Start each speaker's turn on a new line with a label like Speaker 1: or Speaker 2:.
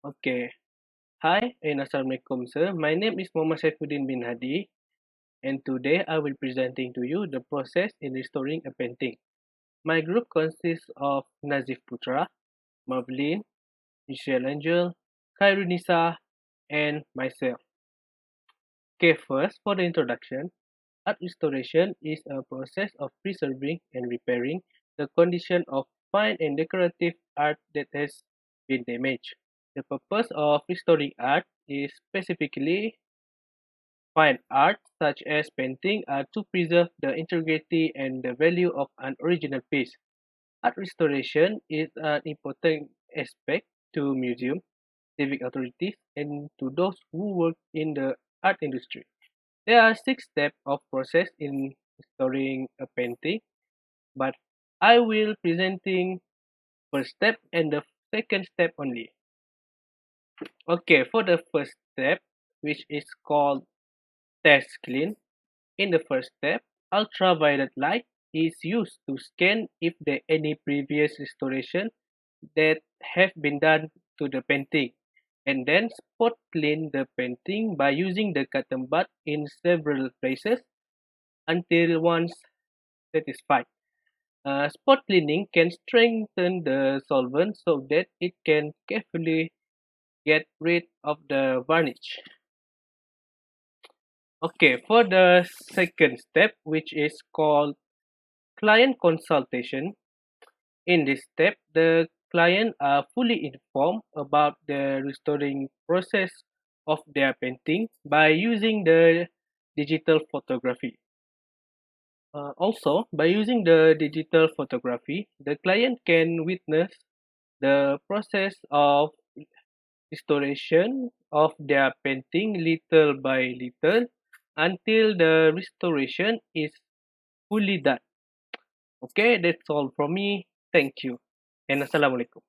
Speaker 1: Okay. Hi and Assalamualaikum sir. My name is Muhammad Saifuddin bin Hadi and today I will presenting to you the process in restoring a painting. My group consists of Nazif Putra, Mavlin, Michelle Angel, Khairunisa and myself. Okay, first for the introduction, art restoration is a process of preserving and repairing the condition of fine and decorative art that has been damaged. The purpose of restoring art is specifically fine art such as painting are to preserve the integrity and the value of an original piece. Art restoration is an important aspect to museums, civic authorities, and to those who work in the art industry. There are six steps of process in restoring a painting, but I will presenting first step and the second step only. Okay, for the first step, which is called test clean. In the first step, ultraviolet light is used to scan if there any previous restoration that have been done to the painting, and then spot clean the painting by using the cotton bud in several places until once satisfied. Spot cleaning can strengthen the solvent so that it can carefully get rid of the varnish. Okay, for the second step, which is called client consultation. In this step, the client are fully informed about the restoring process of their painting by using the digital photography. Also, by using the digital photography, the client can witness the process of restoration of their painting little by little until the restoration is fully done. Okay, that's all from me. Thank you. And Assalamualaikum.